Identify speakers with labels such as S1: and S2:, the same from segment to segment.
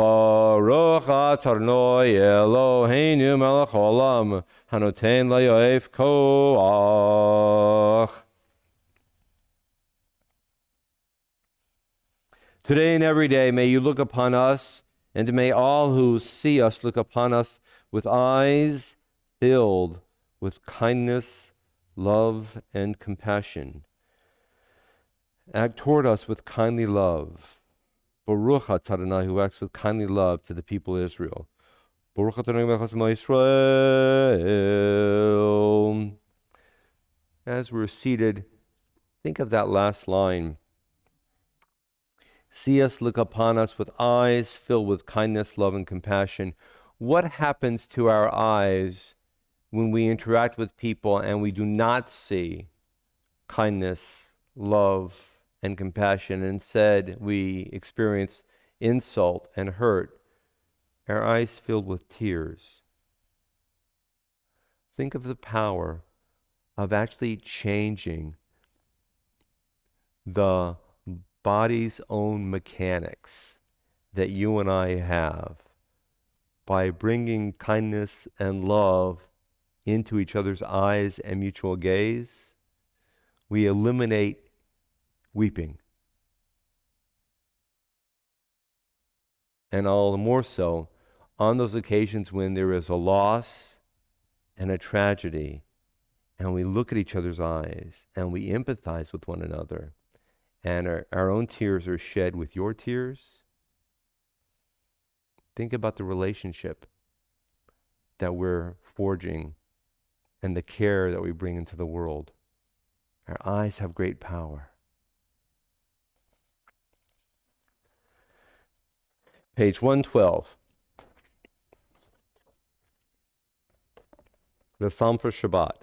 S1: Baruch Adonai Eloheinu melech haolam, hanoten layoef koach. Today and every day, may you look upon us, and may all who see us look upon us with eyes filled with kindness, love, and compassion. Act toward us with kindly love. Baruch Adonai, who acts with kindly love to the people of Israel. Baruch Adonai melech Israel. As we're seated, think of that last line. See us, look upon us with eyes filled with kindness, love, and compassion. What happens to our eyes when we interact with people and we do not see kindness, love, and compassion? Instead, we experience insult and hurt, our eyes filled with tears. Think of the power of actually changing the body's own mechanics that you and I have by bringing kindness and love into each other's eyes and mutual gaze. We eliminate weeping. And all the more so on those occasions when there is a loss and a tragedy, and we look at each other's eyes and we empathize with one another, and our own tears are shed with your tears. Think about the relationship that we're forging and the care that we bring into the world. Our eyes have great power. Page 112. The Psalm for Shabbat.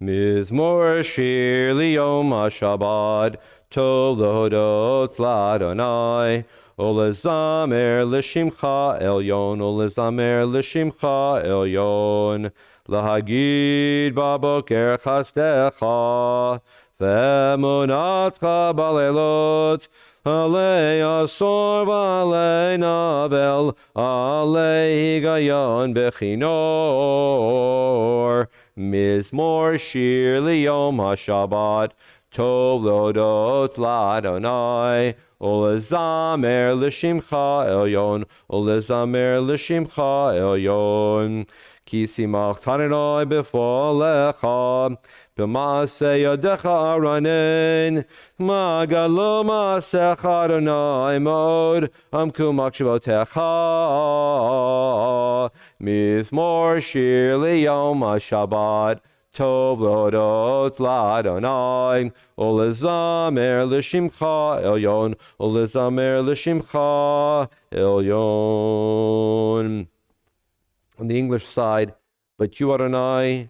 S1: Mizmor shir liyom HaShabbat, tov lehodot l'Adonai, ulezamer l'shimcha elyon, ulezamer l'shimcha elyon, lahagid baboker chasdecha, ve'emunatcha balelot, alei asor v'alei navel, alei higayon bechinor, Mizmor shir liyom HaShabbat, tov lehodot l'Adonai, ulezamer l'shimcha elyon, ulezamer l'shimcha elyon. Ki simach Adonai b'folecha, b'maaseh yadecha aranen, magalo maasecha Adonai mod, amku makshavotecha. Mizmor shir liyom HaShabbat, tov lehodot l'Adonai, ulezamer l'shimcha elyon, ulezamer l'shimcha elyon. On the English side, but you, Adonai,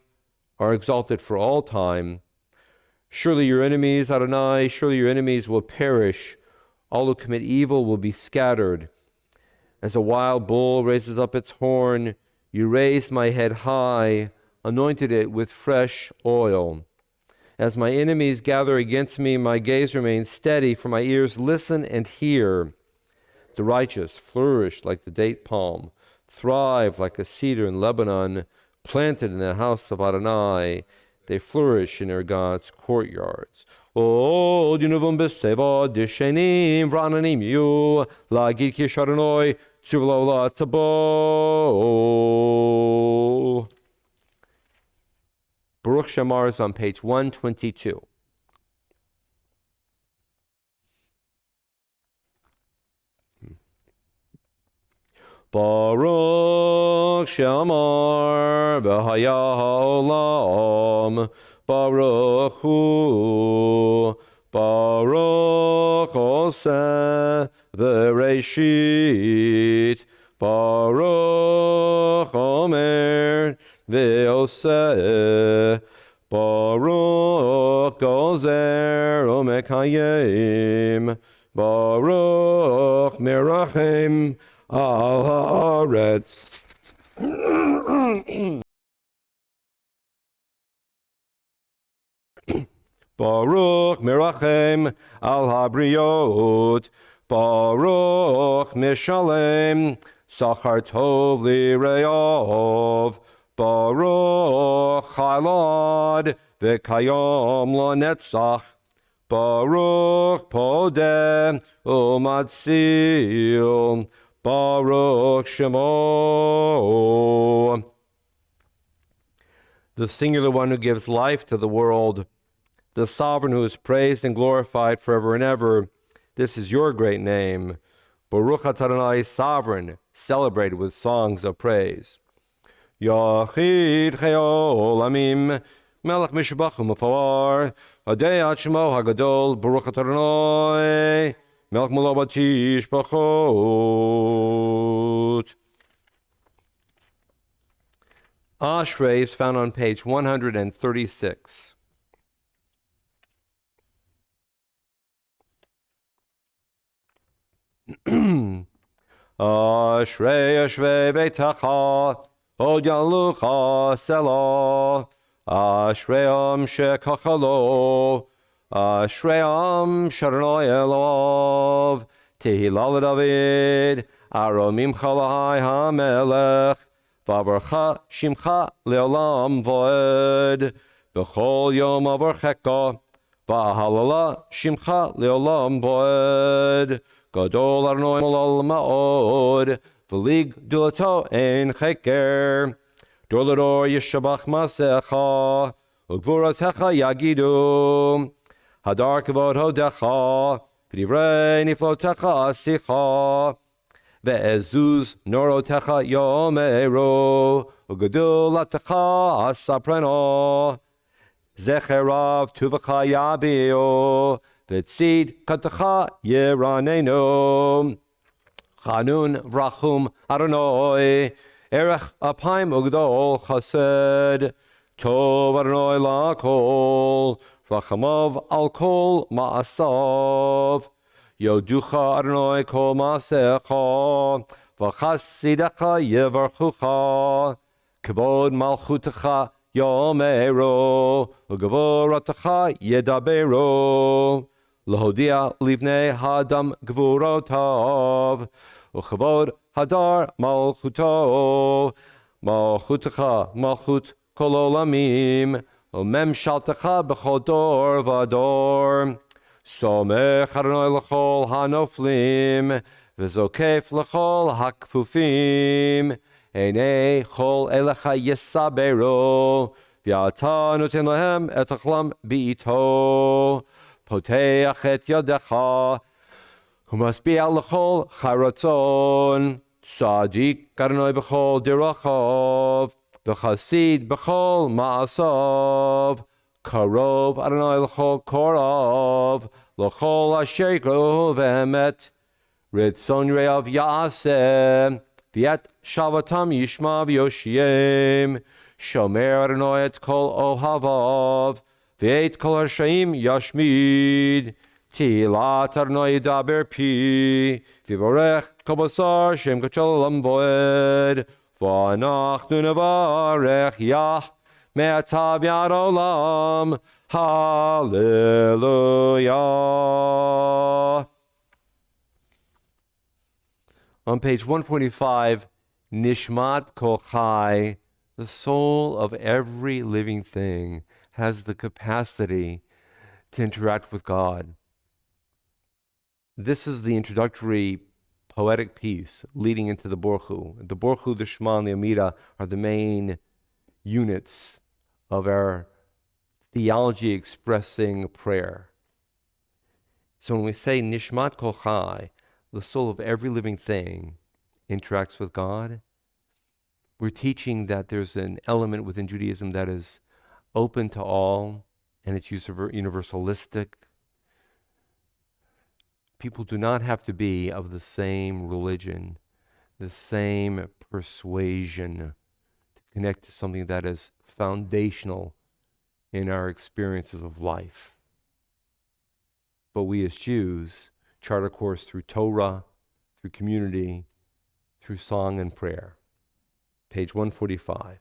S1: are exalted for all time. Surely your enemies, Adonai, surely your enemies will perish. All who commit evil will be scattered. As a wild bull raises up its horn, you raised my head high, anointed it with fresh oil. As my enemies gather against me, my gaze remains steady, for my ears listen and hear. The righteous flourish like the date palm, thrive like a cedar in Lebanon, planted in the house of Adonai. They flourish in their God's courtyards. Oh, Dinuvum Beseva, Dishenim, Vrananim, you, Lagid Kisharanoi, Tuvlola Tabo. Baruch Shamar is on page 122. Baruch Shamar B'haya Ha'olam, Baruch Hu, Baruch Oseh V'Reishit, Baruch Omer V'Oseh, Baruch Gozer Umekayim, Baruch Merachem Al Haaretz. Baruch Merachem al Habriot, Baruch Mishalem, Sachar Tov Lireov, Baruch Chalad, V'kayom Lo Netzach, Baruch Podeh Umatzil, Baruch Shemo. The singular one who gives life to the world, the sovereign who is praised and glorified forever and ever. This is your great name. Baruch atah Adonai, sovereign, celebrated with songs of praise. Yachid Chayol Olamim, Melech Mishbach Umafar, Hadei Shemo Hagadol, Baruch atah Adonai, Melech Mulabatish Bachot. Ashrei is found on page 136. Ashrei Ashrei Beitacha, Od Yalucha Selah, Ashrei Shekachalo, Ashrei Sharonoi Elov, Tehillah David, Aromim Chalai HaMelech, Vavarcha Shimcha Leolam Voed, Bechol Yom Avarcheka, Vahalala Shimcha Leolam Voed, Gadol Arnoi Molal Ma'od, V'lig Dulato Ein Cheker, Dolador Yeshabach Masecha, Ugvuratecha Yagidu, Hadar Kavod Hodecha, V'divrei Niflotecha Asicha, Ve'ezuz Norotecha Yomero, Ugadulatecha Asapreno, Zecherav Tuvacha Yabio, V'tzid Katacha Yeranenu, Chanun Vrachum Adonai, Erech Apayim Ugdol Chased, Tov Adonai Lakol, Vrachamov Al Kol Ma'asav, Yoducha Adonai Kol Ma'asecha, V'chasidecha Yevarchucha, Kavod Malchutecha Yomero, Ugavoratecha Yedabero, Lahodia Livnei Hadam Gvurotav, Uchavod Hadar Malchuto, Malchutecha Malchut Kololamim, Umem Shaltecha Bechodor Vador, Somech Adonai L'chol Hanoflim, V'zokef L'chol Hakfufim, Einei Chol Elecha Yesabero, V'yata Noten Lahem Et Achlam B'ito, Poteach Et Yadecha, Umasbiach L'chol Charatzon, Tzadik Adonai B'chol Dirachav, V'chasid B'chol Ma'asav, Karov Adonai L'chol Korav, L'chol Asher Yikro V'emet, Ritzon Re'av Ya'aseh, V'yet Shavatam Yishma V'yoshiem, Shomer Adonai Et Kol Ohavav, V'et Kol Harshaim Yashmid, Tilat Adonai Yidaber Pi, V'vorech Kol Basar Shem Kachol Olam Voed, V'anachnu Nevarech Yah, Me'atav Yad Olam, Hallelujah. On page 145, Nishmat Kol Chai, the soul of every living thing, has the capacity to interact with God. This is the introductory poetic piece leading into the Borchu. The Borchu, the Shema, and the Amida are the main units of our theology expressing prayer. So when we say Nishmat Kol Chai, the soul of every living thing interacts with God, we're teaching that there's an element within Judaism that is open to all, and it's universalistic. People do not have to be of the same religion, the same persuasion to connect to something that is foundational in our experiences of life. But we as Jews chart a course through Torah, through community, through song and prayer. Page 145.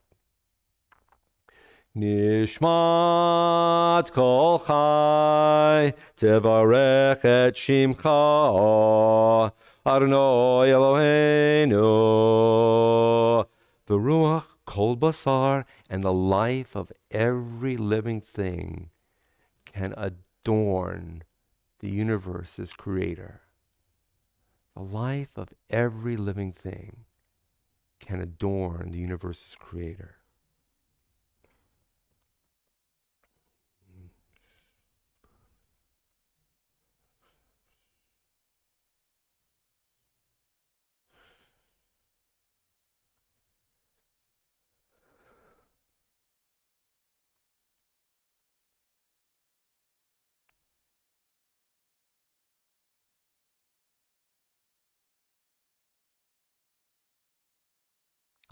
S1: Nishmat kol chai, tevarech et shimcha, Adonai Eloheinu. V'ruach kol basar, and the life of every living thing can adorn the universe's creator. The life of every living thing can adorn the universe's creator.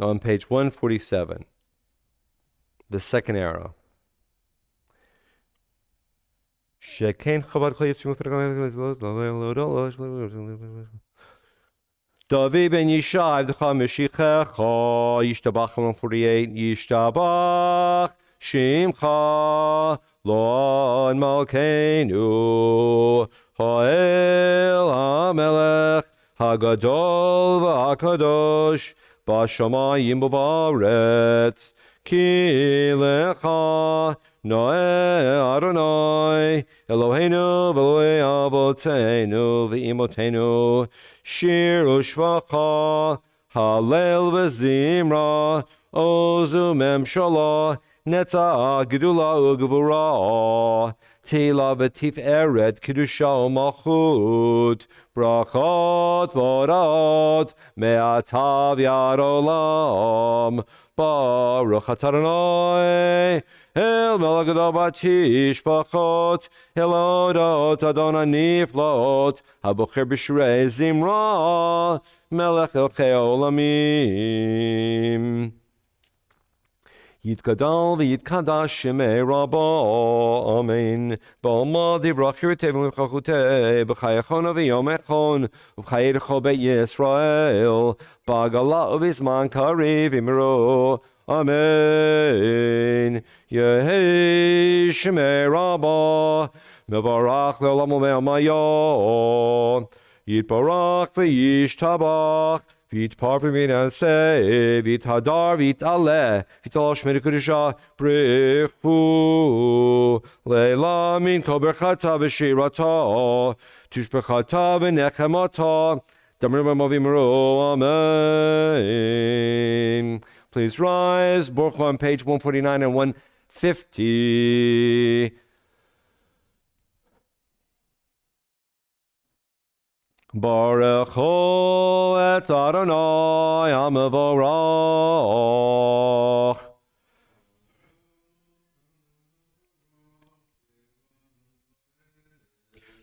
S1: On page 147, the second arrow. David ben Yishai, the Chamishichecha, Yishtabach 148, Yishtabach, Shimcha, Lon Malkeinu, Ha'el HaMelech, HaGadol VaHaKadosh, Bashamayim B'Varetz, Ki Lecha, Noe Adonai, Eloheinu v'Eloi Avotenu v'Imotenu, Shir u'Shvacha, Hallel v'Zimra, Ozu Memshala, Netza Gedula u'Gvura, Tila v'Tiferet, Kedusha u'Malchut, Brachot v'Orat, Me'atav Yad Olam, Baruch Atah Adonai, El melech gadol batishpachot, El odot Adonai niflaot, Habocher b'shirei zimra, Melech elchei olamim. Yitgadal v'yitkadash shemei rabba, Amen. Ba'alma divrach yirtev v'chachutei, B'chayachon v'yomechon, B'chayedecho be'Yisrael, Ba'gala u'bizman kariv imro, Amen. Yehi Shemei Rabbah, Mevarach le'olam u'me'amayo, Yitbarach v'yishtabach, V'yitpar v'minaseh, V'yithadar v'yit'aleh, V'yit'al Shmei Kedusha, Brichu, Leila min kol berchata v'shirata, Tushbechata v'nechemata, Damrim v'mavimro, Amen. Please rise. Baruch on page 149 and 150. Baruch hu et Adonai HaMevorach.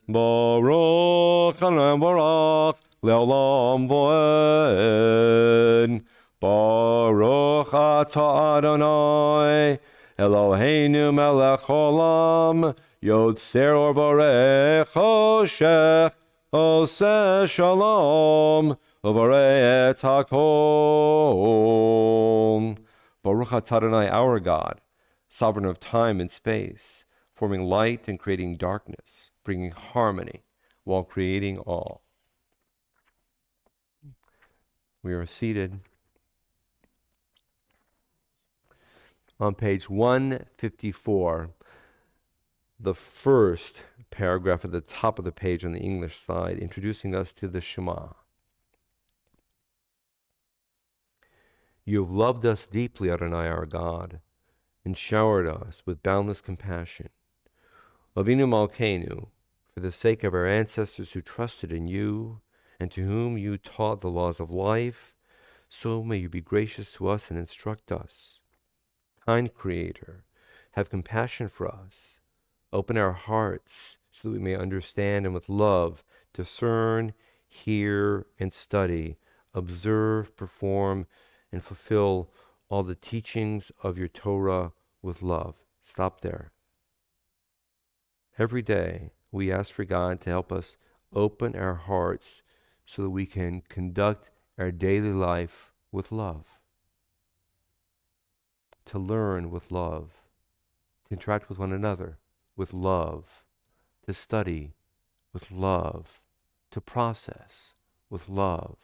S1: Baruch Adonai HaMevorach le'olam vo'ed. Baruch atah Adonai, Eloheinu melech olam, Yotzer or varei choshech, Oseh shalom, Uvarei et hakol. Baruch atah Adonai, our God, sovereign of time and space, forming light and creating darkness, bringing harmony while creating all. We are seated. On page 154, the first paragraph at the top of the page on the English side, introducing us to the Shema. You have loved us deeply, Adonai our God, and showered us with boundless compassion. Avinu Malkeinu, for the sake of our ancestors who trusted in you, and to whom you taught the laws of life, so may you be gracious to us and instruct us. Kind Creator, have compassion for us. Open our hearts so that we may understand and with love discern, hear, and study, observe, perform, and fulfill all the teachings of your Torah with love. Stop there. Every day we ask for God to help us open our hearts so that we can conduct our daily life with love. To learn with love, to interact with one another with love, to study with love, to process with love.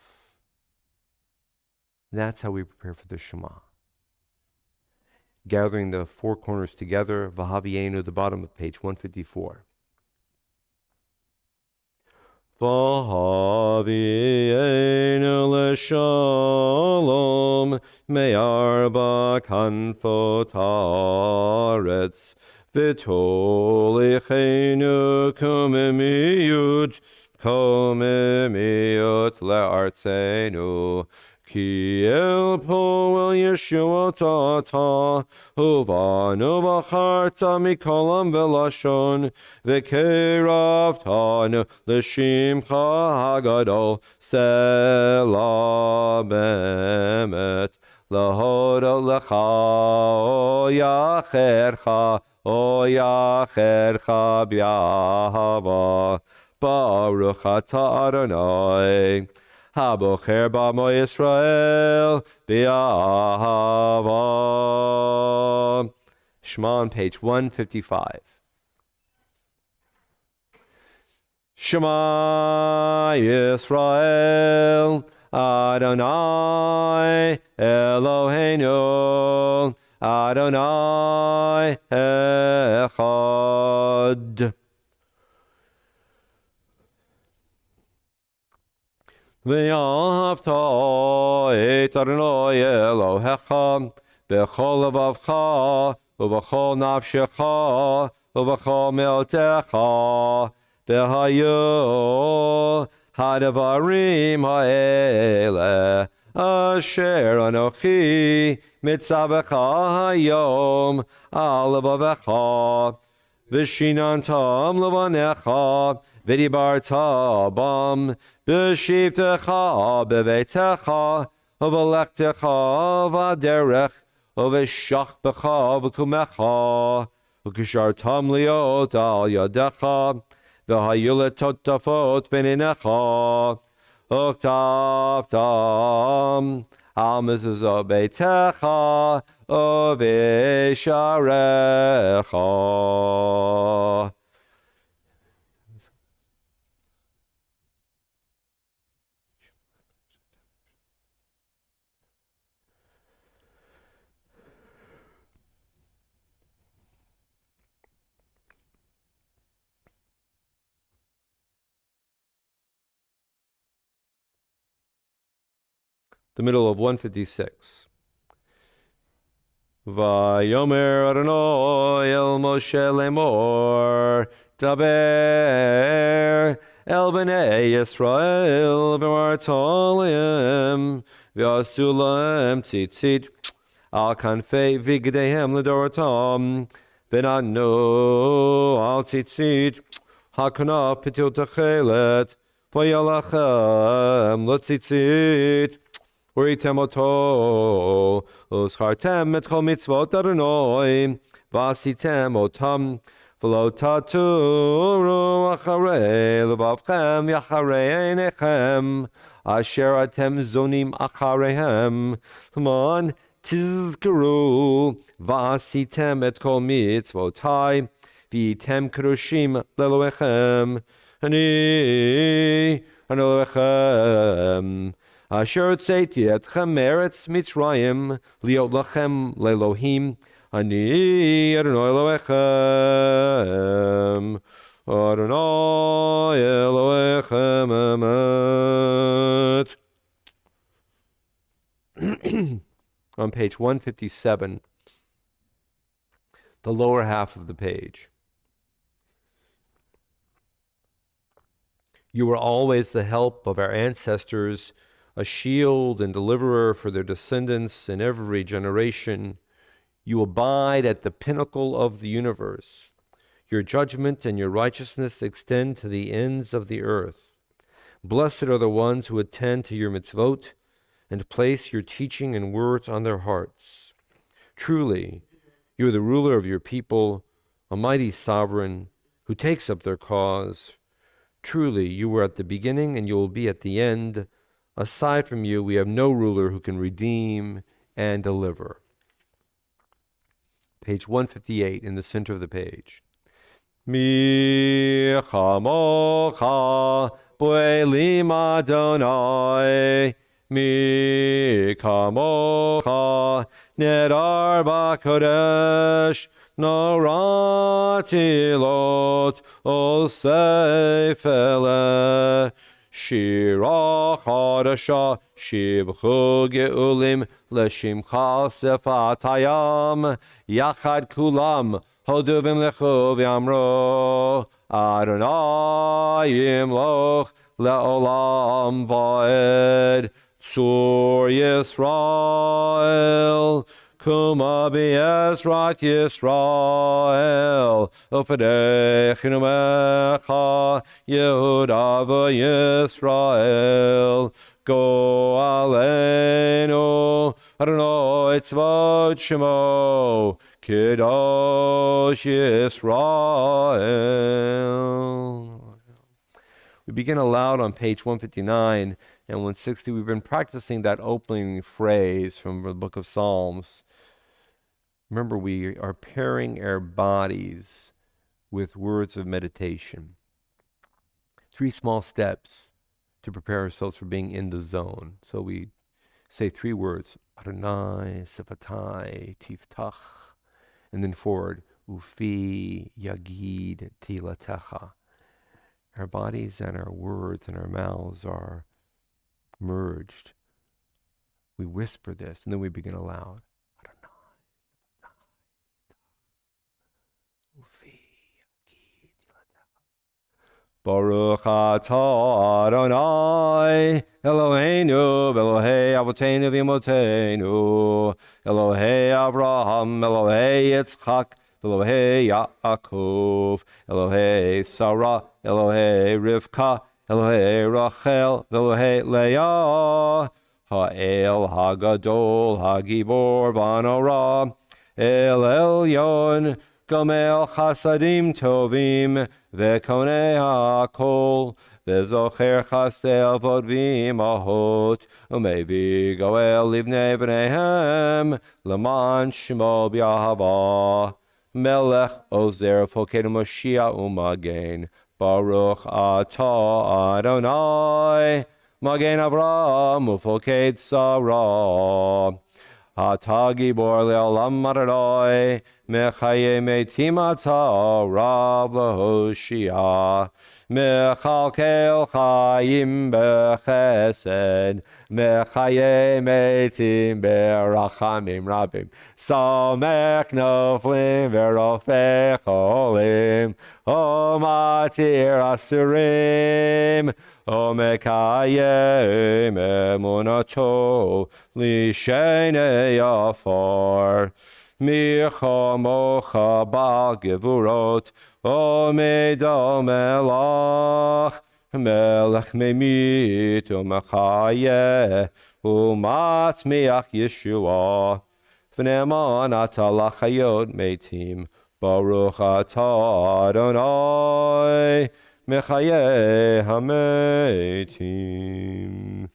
S1: That's how we prepare for the Shema. Gathering the four corners together, Vahavienu, the bottom of page 154. Vahavienu l'shalom me'arba kanfot haaretz v'tolichenu kumimiyut le'artzenu Ki el poel Yeshua tata, uvanu v'charta mikolam velashon, v'keraftanu l'shimcha hagadol, selah bemet, lahoda lecha, o yachercha b'yahava, baruch atah Adonai. Habocher b'amo Yisrael b'ahava. Shema on page 155. Shema Yisrael Adonai Eloheinu Adonai Echad. V'yahavta et Adonai Elohecha b'chol levavcha u'v'chol nafshecha u'v'chol me'otecha v'hayu hadavarim ha'ele asher anochi mitzavecha hayom al levavecha v'shinantam levanecha v'dibarta bam B'shivtecha b'veitecha, u'v'lechtecha v'aderech, u'v'shachbecha v'kumecha, u'kishartam liot al yadecha, v'hayu letotafot b'ninecha, u'ktavtam al mezuzot beitecha, u'v'sharecha. The middle of 156. Vayomer Adonai el Moshe lemor, Daber el b'nei Yisrael b'martolim, v'asu lahem tzitzit al kanfei vigdeihem l'dorotam, v'nanu al tzitzit hakanaf pitil techelet, v'yalachem l'tzitzit, Uritem oto, uschartem et chol mitzvot Adonai, vasitem otam, v'lo taturu acharei levavchem yacharei einechem, asher atem zonim achareihem, l'man tizkeru, vasitem et chol mitzvotai, v'item kerushim leloechem, ani Elohechem. Asher tzeti etchem eretz Mitzrayim liot lachem lelohim ani Adonai Elohechem Adonai Elohechem emet. On page 157, the lower half of the page. You were always the help of our ancestors, a shield and deliverer for their descendants in every generation. You abide at the pinnacle of the universe. Your judgment and your righteousness extend to the ends of the earth. Blessed are the ones who attend to your mitzvot and place your teaching and words on their hearts. Truly, you are the ruler of your people, a mighty sovereign who takes up their cause. Truly, you were at the beginning and you will be at the end. Aside from you, we have no ruler who can redeem and deliver. Page 158 in the center of the page. Mi chamocha bo'elim Adonai, mi kamocha nedar b'kodesh, norati lot osefele, shira chadasha shibchu geulim leshimcha sefat hayam, yachad kulam Hoduvim lechu v'amro, Adonai yimloch le'olam va'ed, Tzur Yisrael, Kuma b'Yezrat Yisrael, Ufadechinu mecha, Yehuda v'Yisrael, Go aleinu, Adonai tzvot shemo, Kedosh Yisrael. We begin aloud on page 159 and 160. We've been practicing that opening phrase from the book of Psalms. Remember, we are pairing our bodies with words of meditation. 3 small steps to prepare ourselves for being in the zone. So we say 3 words, Adonai, Sifatai, Tiftach, and then forward, Ufi Yagid Tilatecha. Our bodies and our words and our mouths are merged. We whisper this, and then we begin aloud. Adonai, Ufi Yagid Tilatecha. Baruch atah Adonai, Eloheinu, Elohei Avotenu v'Imotenu, Elohei Avraham, Elohei Yitzchak, Elohei Yaakov, Elohei Sarah, Elohei Rivka, Elohei Rachel, Elohei Leah, Ha'el Hagadol, Hagibor Vanora, El Elyon, Gomel Chasadim Tovim, Vekonei HaKol, Vezocher Chasei Avod V'imahot, Umevi Goel Livnei V'neihem, Leman Shmo B'Yahava, Melech Ozer Foked Moshiach Umagen, Baruch Atah Adonai, Magen Avraham Ufoked Sarah, Atah Gibor Le'olam Adonai, Mechaye Metim Atah Rav Lehoshia, Mechalkel Chaim Bechesed, Mechaye Metim Berachamim Rabim, Samech Noflim Verofech Olim, O Matir Asurim, O Mekayem Emunato, Lishene Yafar, Micha Mocha Bal Gevurot, O Medo Melach, Melech Memit, O Mechaye, O Matzmiach Yeshua, V'neman Atalach Hayot Metim, Baruch Atah Adonai, Mechaye HaMetim.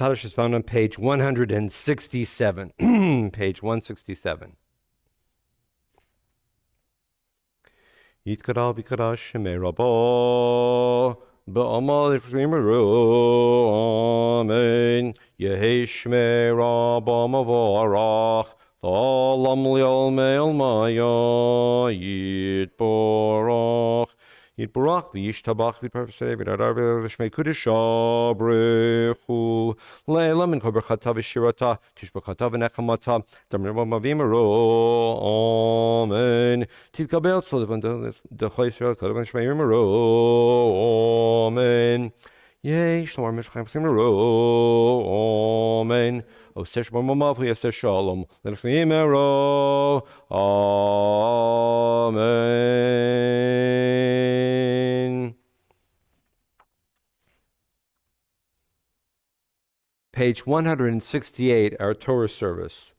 S1: Kaddish is found on page 167. Page 167. Yitkara v'kara shemei Rabbo ba'amal ifrimeru. Amen. Yehi shmei Rabbo mavorach L'olam li'olmei olmaya yitborach. Yitborach v'yishtabach v'yitparvasei v'yidarav v'shmei kudisha brechu le'elam min kol berchata v'shirata tishbachata v'nechamata damreba mavimeru. Amen. Titkabel tzolevon d'chol Yisrael kodevan shmei yimeru. Amen. Yeh shlomar mishchem simeru. Amen. O sesh mamav yaseh shalom l'nefimero. Amen. Page 168, our Torah service.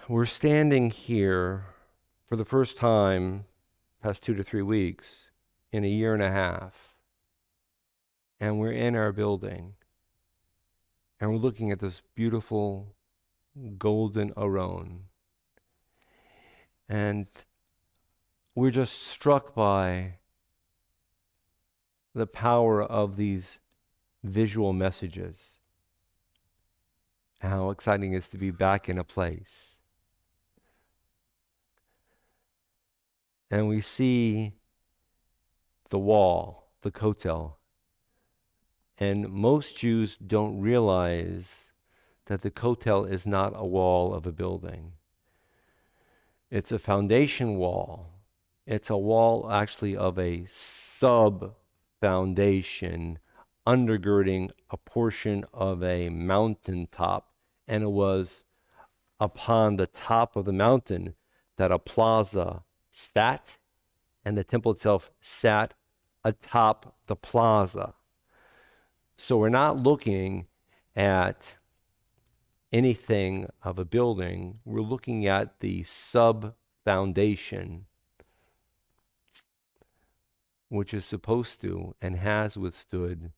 S1: We're standing here for the first time, past 2 to 3 weeks, in a year and a half. And we're in our building. And we're looking at this beautiful golden aron. And we're just struck by the power of these visual messages. How exciting it is to be back in a place. And we see the wall, the kotel. And most Jews don't realize that the kotel is not a wall of a building. It's a foundation wall. It's a wall actually of a sub-foundation undergirding a portion of a mountaintop. And it was upon the top of the mountain that a plaza sat, and the temple itself sat atop the plaza. So we're not looking at anything of a building. We're looking at the sub-foundation, which is supposed to and has withstood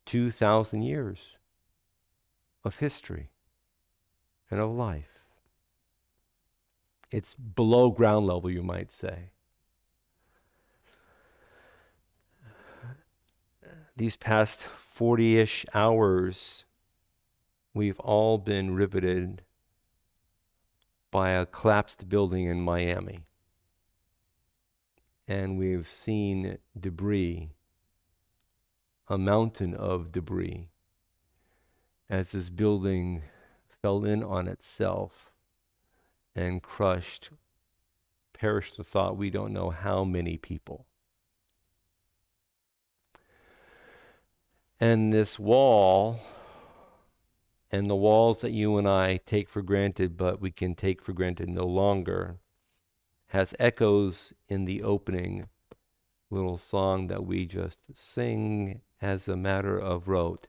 S1: 2,000 years of history and of life. It's below ground level, you might say. These past 40-ish hours, we've all been riveted by a collapsed building in Miami. And we've seen debris, a mountain of debris, as this building fell in on itself and crushed, perished the thought, we don't know how many people. And this wall, and the walls that you and I take for granted, but we can take for granted no longer, has echoes in the opening little song that we just sing as a matter of rote.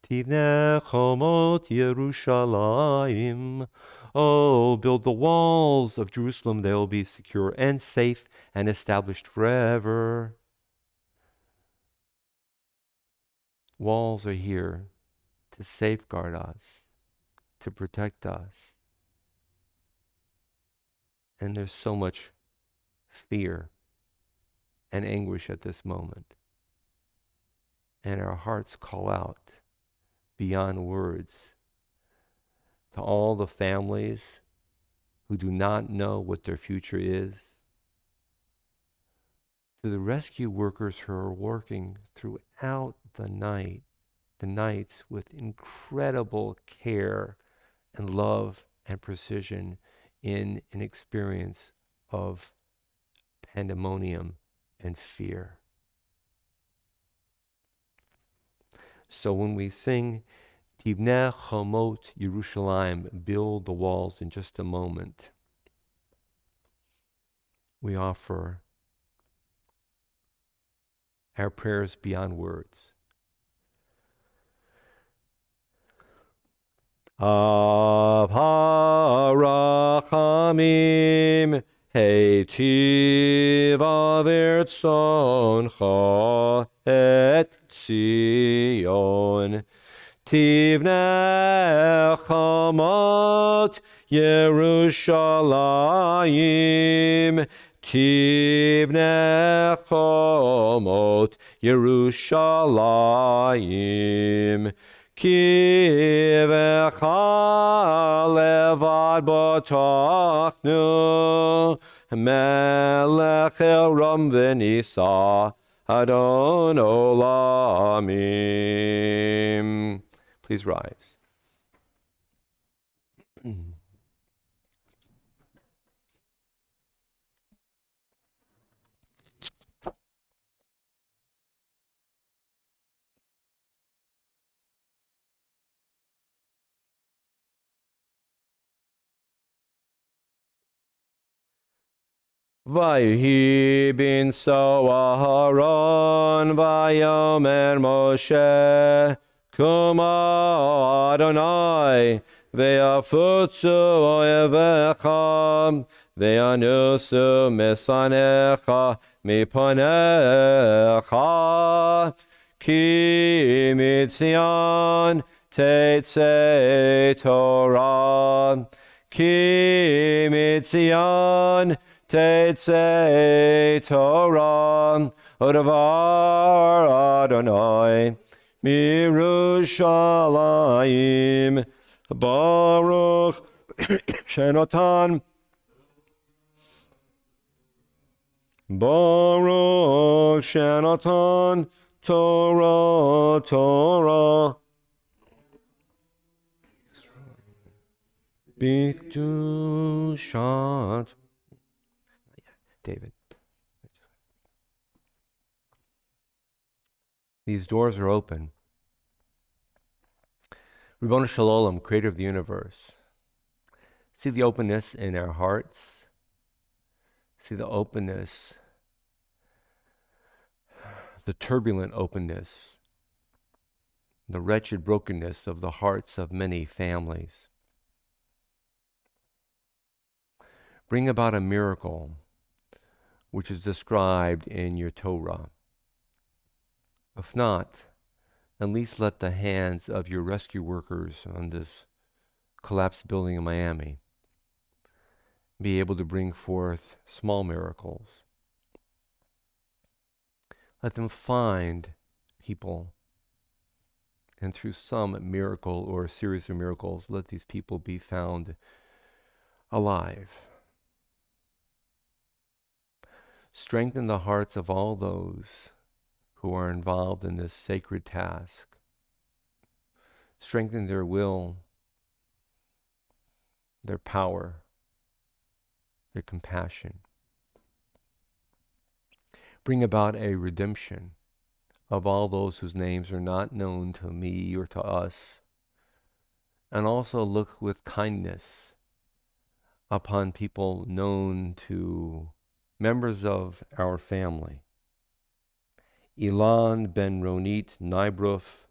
S1: Tivnei chomot Yerushalayim. Oh, build the walls of Jerusalem. They'll be secure and safe and established forever. Walls are here to safeguard us, to protect us. And there's so much fear and anguish at this moment. And our hearts call out beyond words to all the families who do not know what their future is, to the rescue workers who are working throughout the nights with incredible care and love and precision in an experience of pandemonium and fear. So when we sing Tivnei chomot Yerushalayim, build the walls, in just a moment, we offer our prayers beyond words. Av harachamim היטיב ברצונך את ציון. תבנה חומות ירושלים, תבנה חומות ירושלים. כי בך לבד בטחנו, מלך ערום ונישא, אדון עולמים. Please rise. Vayhi bin Aharon, vayomer Moshe, Kuma Adonai, ve'afutzu oyevecha, ve'anusu mesanecha mipanecha, ki mitzion tetzei Torah, ki mitzion Tetzei Torah, Odavar Adonai, Mirushalayim, Baruch Shenotan, Baruch Shenotan, Torah, Torah, Bikdushat. David. These doors are open. Ribbon Shalom, creator of the universe. See the openness in our hearts. See the openness, the turbulent openness, the wretched brokenness of the hearts of many families. Bring about a miracle which is described in your Torah. If not, at least let the hands of your rescue workers on this collapsed building in Miami be able to bring forth small miracles. Let them find people, and through some miracle or a series of miracles, let these people be found alive. Strengthen the hearts of all those who are involved in this sacred task. Strengthen their will, their power, their compassion. Bring about a redemption of all those whose names are not known to me or to us, and also look with kindness upon people known to members of our family. Ilan ben Ronit Nybruf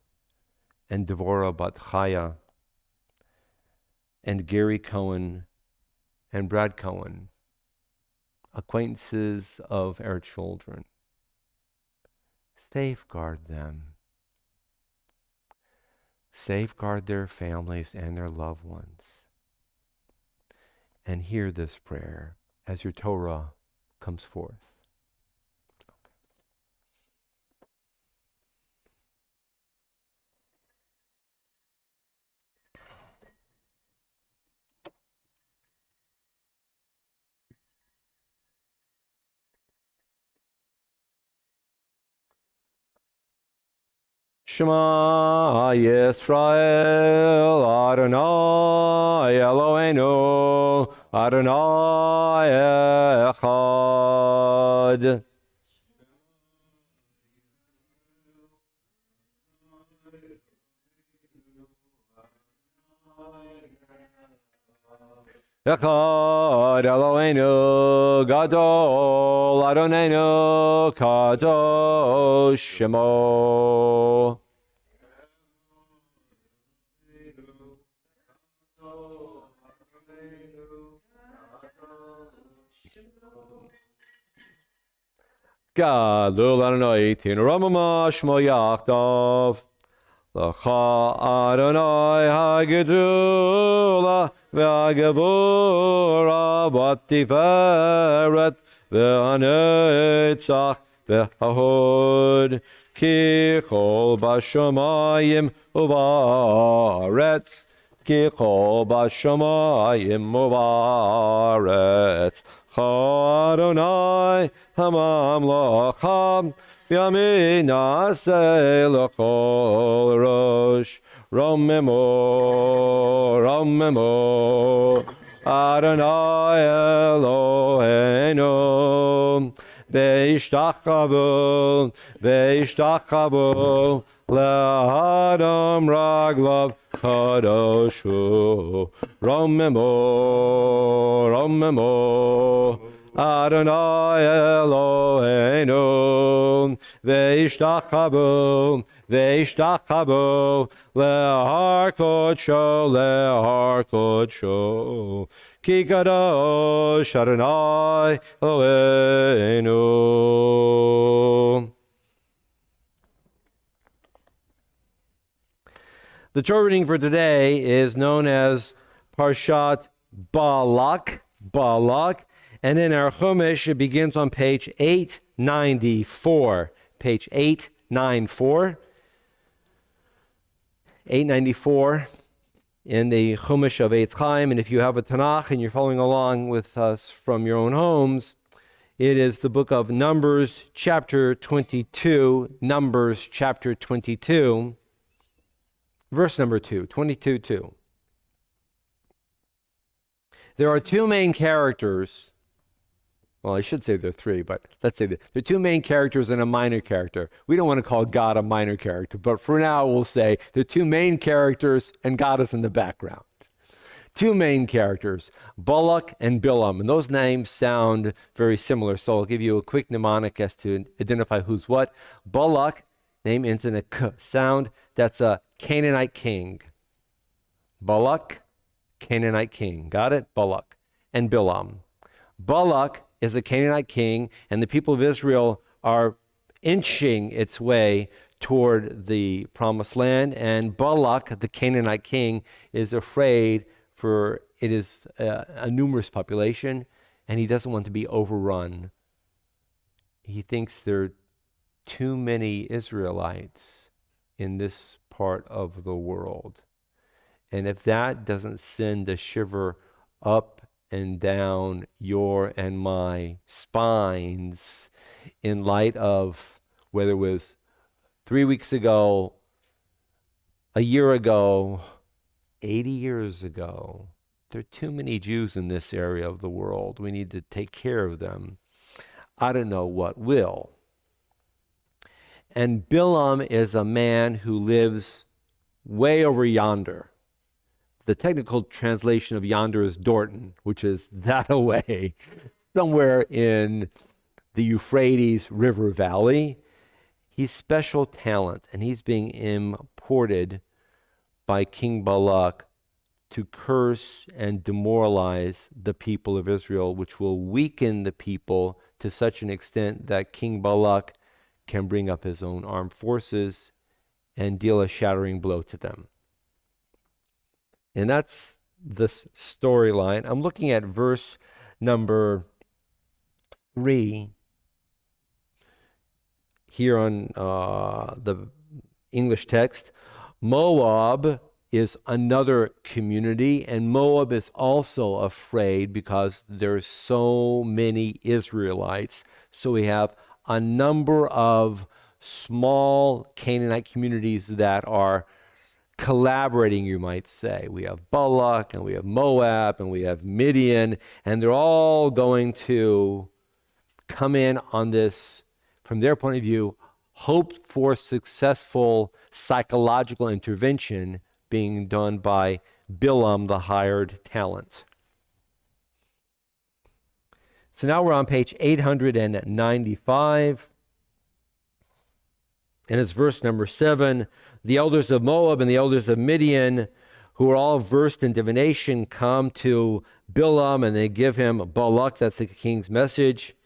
S1: and Devorah bat Chaya and Gary Cohen and Brad Cohen, acquaintances of our children. Safeguard them. Safeguard their families and their loved ones. And hear this prayer as your Torah comes forth. Shema Yisrael, Adonai Eloheinu, Adonai Echad. Echad Eloheinu Gadol, Adonai Kadosh Shemo. Gadol Adonai Tin Ramama Shmo Yachdav L'cha Adonai HaGedula V'Hagevura V'Tiferet V'Hanetzach V'Hahod Ki Chol Bashamayim Uvaretz Ki Chol Bashamayim Uvaretz Adonai Hamamlacha Yamin Aseh L'Chol Rosh Romemo Adonai Eloheinu Ve'ishtachavo Le'adam Raglav Kadoshu Romemo Adonai Eloheinu Ve'ishtachavo Le'har Kodsho Ki Kadosh Adonai Eloheinu. The Torah reading for today is known as Parshat Balak, and in our Chumash it begins on page 894. Page 894. 894 in the Chumash of Eitz Chaim, and if you have a Tanakh and you're following along with us from your own homes, it is the book of Numbers, chapter 22. Numbers, chapter 22. Verse number 2, 22:2. There are two main characters. Well, I should say there are three, but let's say there are two main characters and a minor character. We don't want to call God a minor character, but for now we'll say there are two main characters and God is in the background. Two main characters, Balak and Bilam, and those names sound very similar, so I'll give you a quick mnemonic as to identify who's what. Balak, name ends in a k sound. That's a Canaanite king. Balak, Canaanite king. Got it? Balak. And Bilam. Balak is a Canaanite king, and the people of Israel are inching its way toward the promised land, and Balak, the Canaanite king, is afraid for it is a numerous population, and he doesn't want to be overrun. He thinks there are too many Israelites in this part of the world. And if that doesn't send a shiver up and down your and my spines in light of whether it was 3 weeks ago, a year ago, 80 years ago, there are too many Jews in this area of the world. We need to take care of them. I don't know what will. And Bilam is a man who lives way over yonder. The technical translation of yonder is Dorton, which is that away, somewhere in the Euphrates River Valley. He's special talent, and he's being imported by King Balak to curse and demoralize the people of Israel, which will weaken the people to such an extent that King Balak can bring up his own armed forces and deal a shattering blow to them. And that's this storyline. I'm looking at verse number 3 here on the English text. Moab is another community, and Moab is also afraid because there's so many Israelites. So we have a number of small Canaanite communities that are collaborating, you might say. We have Balak, and we have Moab, and we have Midian, and they're all going to come in on this, from their point of view, hoped for successful psychological intervention being done by Bilam, the hired talent. So now we're on page 895, and it's verse number 7. The elders of Moab and the elders of Midian, who are all versed in divination, come to Bilam, and they give him Balak, that's the king's message.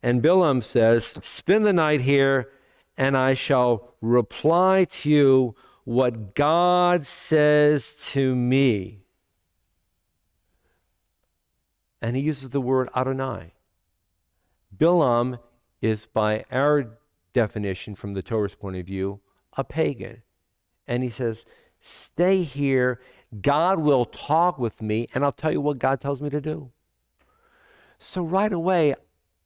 S1: And Bilam says, spend the night here, and I shall reply to you what God says to me. And he uses the word Adonai. Bilam is, by our definition from the Torah's point of view, a pagan. And he says, stay here, God will talk with me, and I'll tell you what God tells me to do. So right away,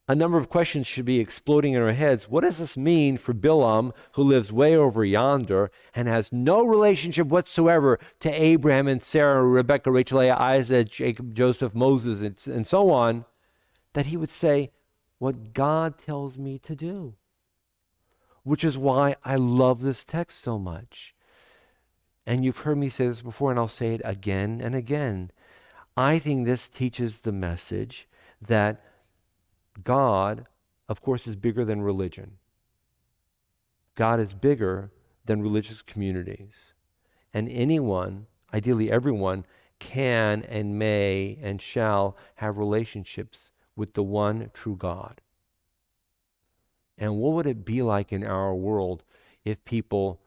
S1: a number of questions should be exploding in our heads. What does this mean for Bilam, who lives way over yonder and has no relationship whatsoever to Abraham and Sarah, Rebekah, Rachel, Leah, Isaac, Jacob, Joseph, Moses, and so on, that he would say, what God tells me to do? Which is why I love this text so much. And you've heard me say this before, and I'll say it again and again. I think this teaches the message that God, of course, is bigger than religion. God is bigger than religious communities. And anyone, ideally everyone, can and may and shall have relationships with the one true God. And what would it be like in our world if people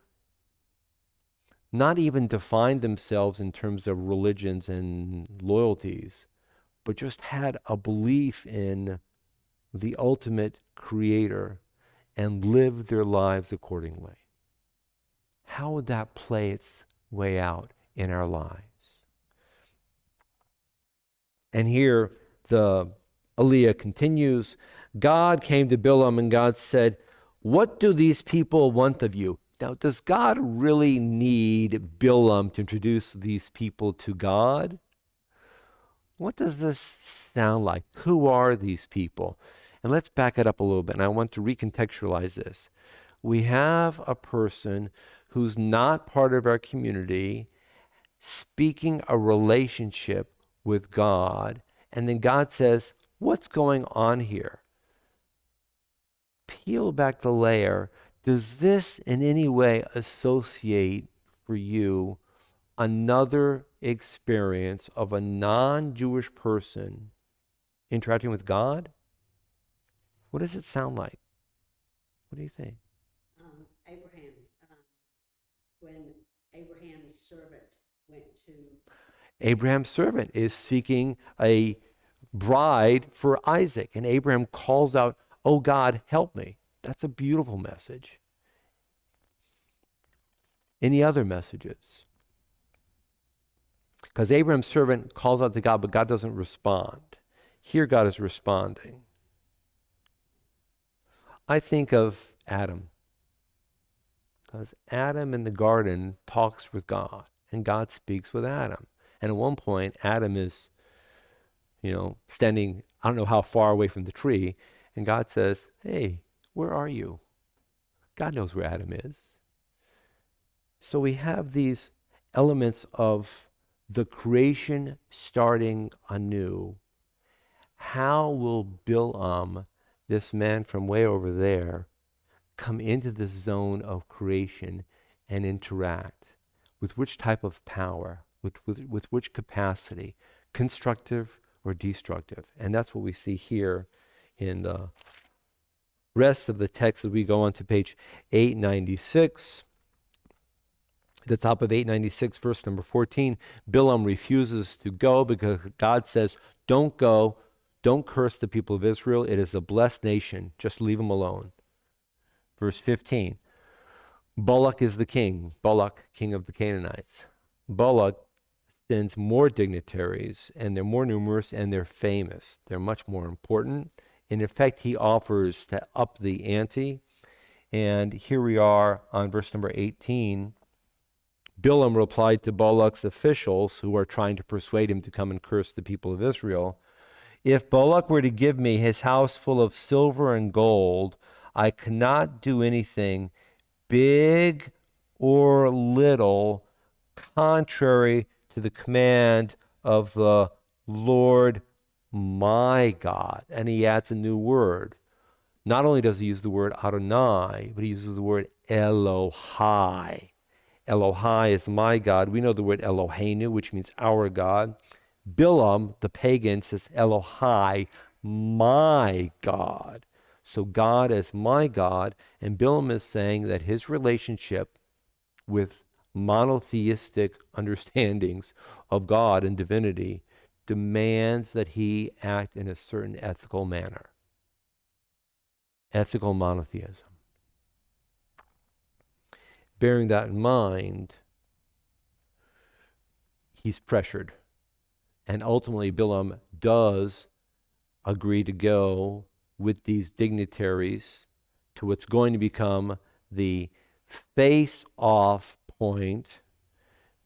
S1: not even defined themselves in terms of religions and loyalties, but just had a belief in the ultimate creator and lived their lives accordingly? How would that play its way out in our lives? And here the Aliyah continues, God came to Bilam and God said, what do these people want of you? Now, does God really need Bilam to introduce these people to God? What does this sound like? Who are these people? And let's back it up a little bit, and I want to recontextualize this. We have a person who's not part of our community speaking a relationship with God, and then God says, what's going on here? Peel back the layer. Does this in any way associate for you another experience of a non-Jewish person interacting with God? What does it sound like? What do you think?
S2: Abraham, when Abraham's servant went to...
S1: Abraham's servant is seeking a bride for Isaac, and Abraham calls out, oh God, help me. That's a beautiful message. Any other messages? Because Abraham's servant calls out to God, but God doesn't respond. Here God is responding. I think of Adam. Because Adam in the garden talks with God, and God speaks with Adam. And at one point, Adam is, standing, I don't know how far away from the tree, and God says, hey, where are you? God knows where Adam is. So we have these elements of the creation starting anew. How will Bilam, this man from way over there, come into the zone of creation and interact? With which type of power? With which capacity? Constructive or destructive? And that's what we see here in the rest of the text as we go on to page 896. At the top of 896, verse number 14, Bilam refuses to go because God says, don't go, don't curse the people of Israel. It is a blessed nation. Just leave them alone. Verse 15, Balak is the king. Balak, king of the Canaanites. Balak sends more dignitaries, and they're more numerous, and they're famous. They're much more important. In effect, he offers to up the ante. And here we are on verse number 18. Bilam replied to Balak's officials who are trying to persuade him to come and curse the people of Israel. If Balak were to give me his house full of silver and gold, I cannot do anything big or little contrary to the command of the Lord my God. And he adds a new word. Not only does he use the word Adonai, but he uses the word Elohai. Elohai is my God. We know the word Eloheinu, which means our God. Bilam, the pagan, says Elohai, my God. So God is my God, and Bilam is saying that his relationship with monotheistic understandings of God and divinity demands that he act in a certain ethical manner. Ethical monotheism. Bearing that in mind, he's pressured. And ultimately, Bilam does agree to go with these dignitaries to what's going to become the face-off point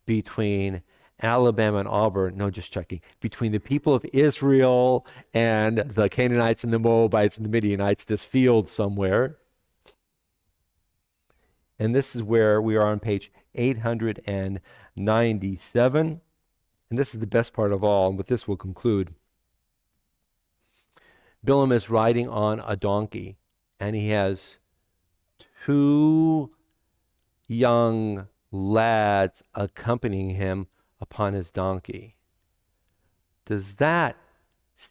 S1: between Alabama and Auburn, no, just checking, between the people of Israel and the Canaanites and the Moabites and the Midianites, this field somewhere. And this is where we are on page 897. And this is the best part of all, and with this we'll conclude. Bilam is riding on a donkey, and he has two young lads accompanying him upon his donkey. Does that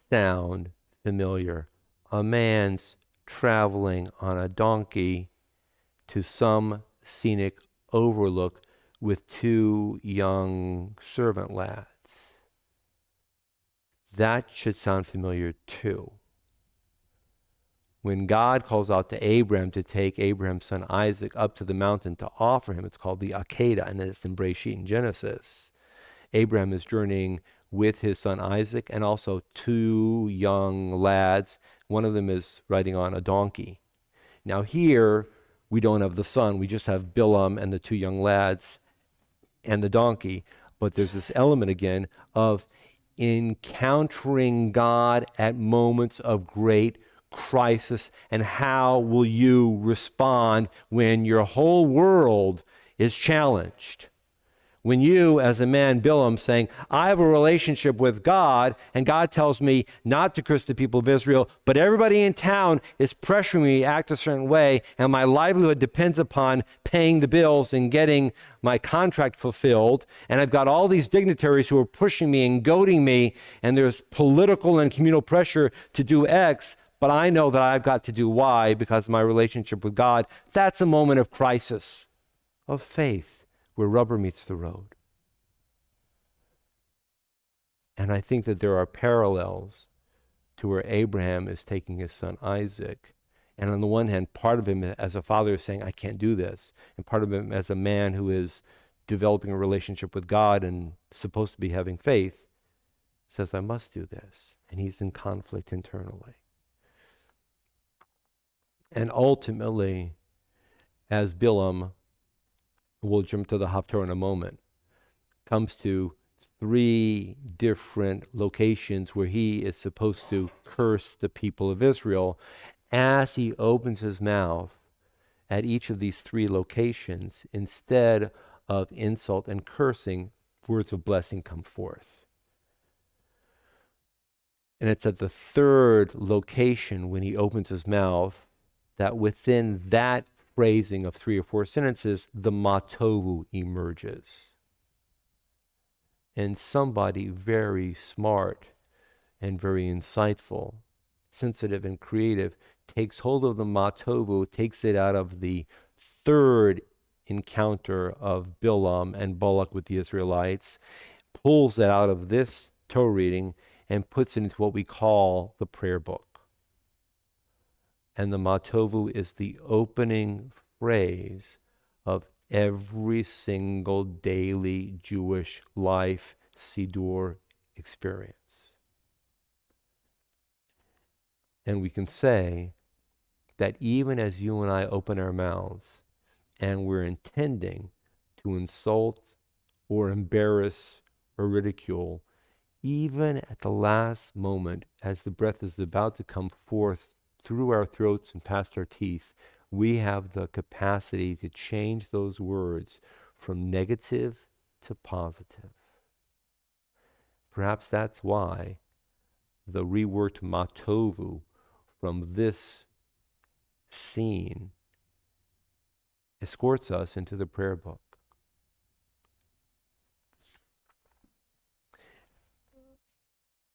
S1: sound familiar? A man's traveling on a donkey to some scenic overlook with two young servant lads. That should sound familiar too. When God calls out to Abraham to take Abraham's son Isaac up to the mountain to offer him, it's called the Akedah, and it's in Breshit in Genesis. Abraham is journeying with his son Isaac and also two young lads. One of them is riding on a donkey. Now here, we don't have the son, we just have Bilam and the two young lads and the donkey. But there's this element again of encountering God at moments of great crisis, and how will you respond when your whole world is challenged? When you, as a man, Bilam, saying, I have a relationship with God, and God tells me not to curse the people of Israel, but everybody in town is pressuring me to act a certain way, and my livelihood depends upon paying the bills and getting my contract fulfilled, and I've got all these dignitaries who are pushing me and goading me, and there's political and communal pressure to do X, but I know that I've got to do Y because of my relationship with God. That's a moment of crisis, of faith, where rubber meets the road. And I think that there are parallels to where Abraham is taking his son Isaac. And on the one hand, part of him as a father is saying, I can't do this. And part of him as a man who is developing a relationship with God and supposed to be having faith says, I must do this. And he's in conflict internally. And ultimately, as Bilam, we'll jump to the Haftarah in a moment, comes to 3 different locations where he is supposed to curse the people of Israel. As he opens his mouth at each of these 3 locations, instead of insult and cursing, words of blessing come forth. And it's at the 3rd location when he opens his mouth that within that phrasing of 3 or 4 sentences, the matovu emerges. And somebody very smart and very insightful, sensitive and creative, takes hold of the matovu, takes it out of the 3rd encounter of Bilam and Balak with the Israelites, pulls it out of this Torah reading and puts it into what we call the prayer book. And the matovu is the opening phrase of every single daily Jewish life Siddur experience. And we can say that even as you and I open our mouths and we're intending to insult or embarrass or ridicule, even at the last moment, as the breath is about to come forth through our throats and past our teeth, we have the capacity to change those words from negative to positive. Perhaps that's why the reworked matovu from this scene escorts us into the prayer book.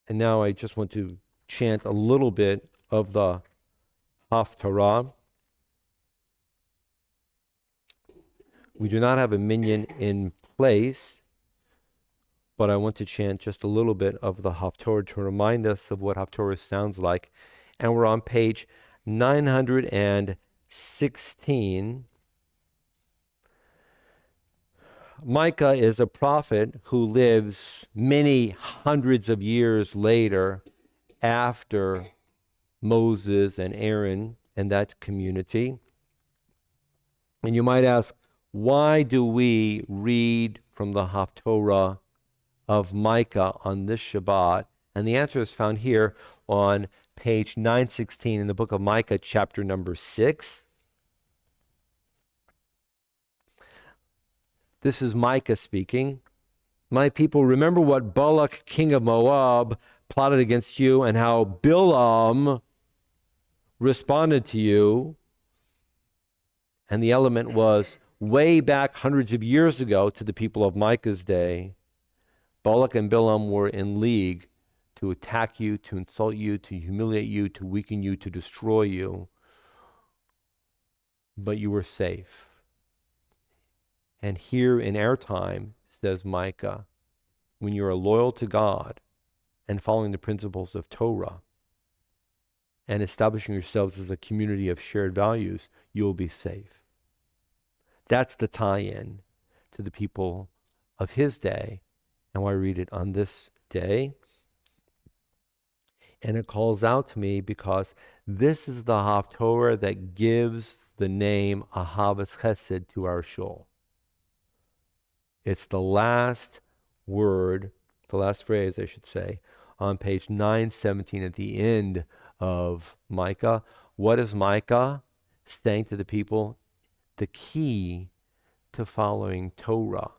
S1: And now I just want to chant a little bit of the Haftarah. We do not have a minyan in place, but I want to chant just a little bit of the Haftorah to remind us of what Haftorah sounds like. And we're on page 916. Micah is a prophet who lives many hundreds of years later after Moses and Aaron and that community. And you might ask, why do we read from the Haftorah of Micah on this Shabbat? And the answer is found here on page 916 in the book of Micah, chapter number 6. This is Micah speaking. My people, remember what Balak, king of Moab, plotted against you, and how Bilam responded to you. And the element was way back hundreds of years ago to the people of Micah's day. Balak and Bilam were in league to attack you, to insult you, to humiliate you, to weaken you, to destroy you. But you were safe. And here in our time, says Micah, when you are loyal to God and following the principles of Torah and establishing yourselves as a community of shared values, you'll be safe. That's the tie-in to the people of his day, and why I read it on this day. And it calls out to me because this is the Haftorah that gives the name Ahavas Chesed to our shul. It's the last word, the last phrase, I should say, on page 917 at the end of Micah. What is Micah saying to the people? The key to following Torah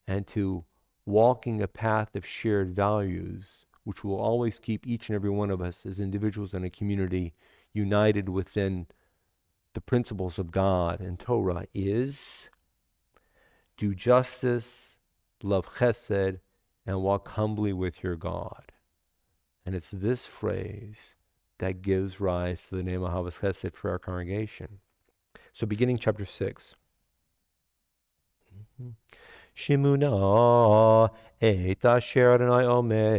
S1: and to walking a path of shared values, which will always keep each and every one of us as individuals in a community united within the principles of God and Torah, is do justice, love chesed, and walk humbly with your God. And it's this phrase that gives rise to the name of Ahavas Chesed for our congregation. So beginning chapter 6. Shimuna et asher Adonai omer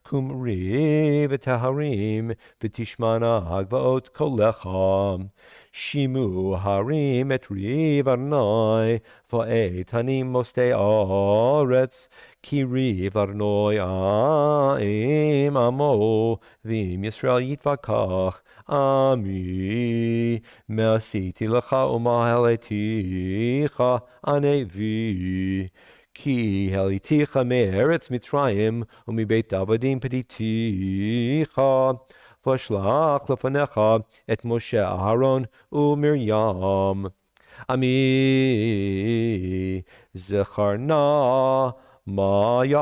S1: kumri v'taharim v'tishmana hagvaot kolecha shimu harim et riv Adonai v'et hanim mostei aretz ki riv Adonai aim amo v'im Yisrael yitvakach Ami me'asiti lecha u'ma'heleticha anevi ki heliticha me'eretz Mitzrayim u'mibeit Davadim pediticha v'shlach lefanecha et Moshe Aharon u'Miriam Ami zecharna ma'yat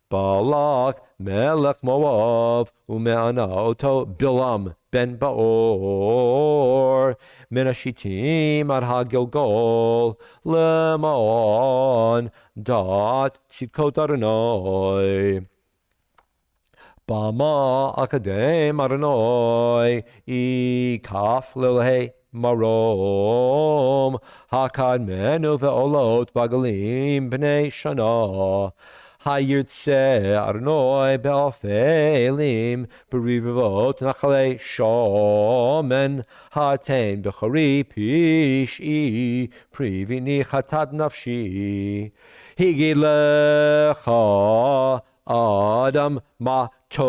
S1: Balak melech Moav ume'ana oto Bilam ben Baor min hashitim ad hagilgol lema'on dat tzidkot Adonai Bama akadem Adonai ikaf lelhe marom hakad menu ve'olot bagalim b'nei shana Hayirtse Adonai be'ofelim berivavot nachalei shomen haten bechori pish'i privini chatat nafshi higid lecha Adam ma tov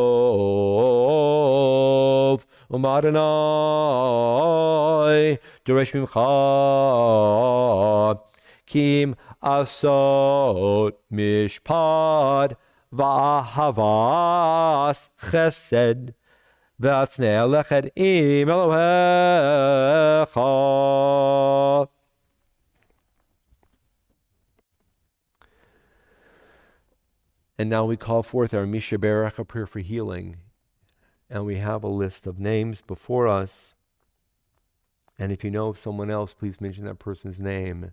S1: u'madonai doresh mimcha Kim asot mishpad va'ahavas chesed v'atznei leched im Elohecha. And now we call forth our Misha Berach, a prayer for healing. And we have a list of names before us. And if you know of someone else, please mention that person's name.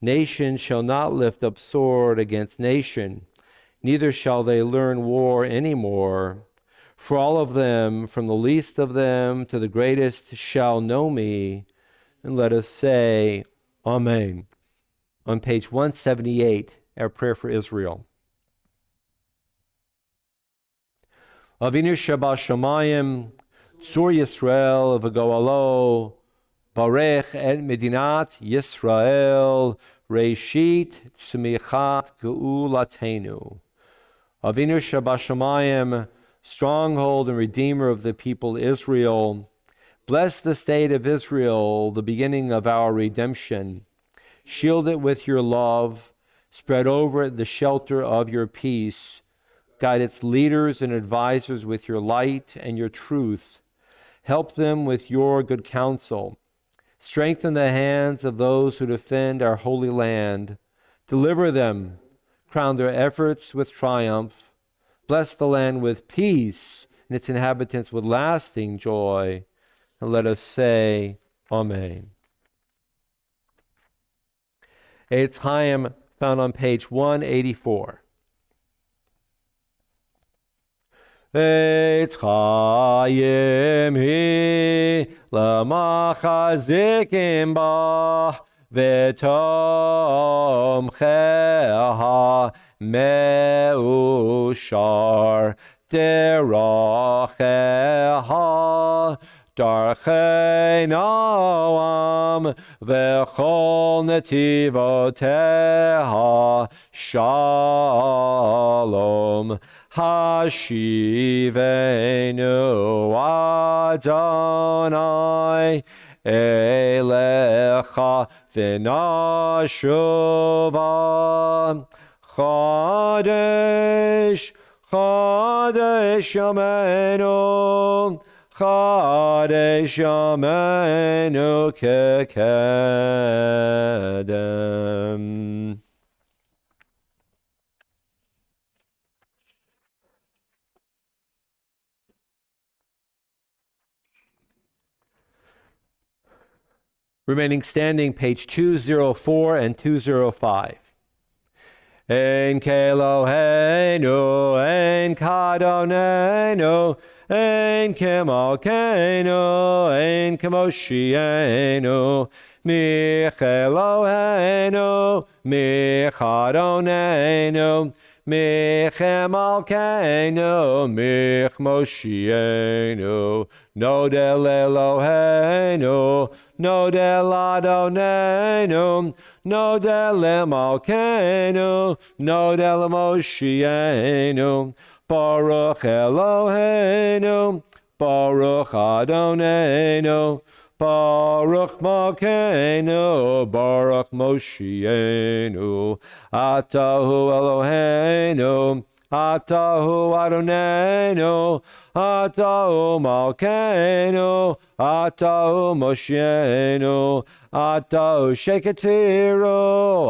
S1: Nation shall not lift up sword against nation, neither shall they learn war any more. For all of them, from the least of them to the greatest, shall know me. And let us say, Amen. On page 178, our prayer for Israel. Avinu Shabbat Tzur Yisrael v'goalo, Barech et Medinat Yisrael, Reishit Tzmichat Geulatenu. Avinu Shabbat stronghold and redeemer of the people Israel, bless the state of Israel, the beginning of our redemption. Shield it with your love, spread over it the shelter of your peace. Guide its leaders and advisors with your light and your truth. Help them with your good counsel. Strengthen the hands of those who defend our holy land. Deliver them. Crown their efforts with triumph. Bless the land with peace and its inhabitants with lasting joy. And let us say, Amen. Eitz Chaim, found on page 184. Eitz Chaim hi lamachazikim ba v'tomcheha meushar deracheha darchei noam v'chol netivoteha shalom. Hashivenu Adonai elecha v'nashuva. Chodesh, Chodesh Yamenu, Chodesh Yamenu kekedem. Remaining standing, page 204 and 205. En Keloheinu, en Kadonenu, en Kemalkeinu, en Kemoshienu, Micheloheinu, Michadonenu, Michemalkeinu, Michmoshienu, Nodel Eloheinu, Nodel Adonenu, Nodel Malkeinu, Nodel Moshienu, Baruch Eloheinu, Baruch Adonenu, Baruch Malkeinu, Baruch Moshienu, Atahu Eloheinu, Atahu Adonenu, Atahu Malkeinu, Atahu Moshienu, Atahu Sheketiru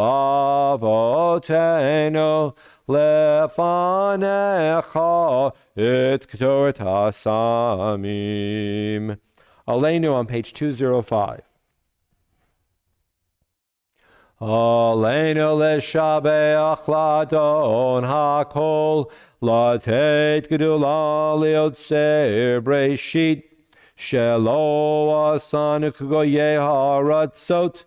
S1: Avotenu, Lefanecha et Ktoret Hasamim. Aleinu on page 205. Aleinu leshabeach ladon hakol, latet gedula liotzer breshit, shelo asanu kgoye haratzot,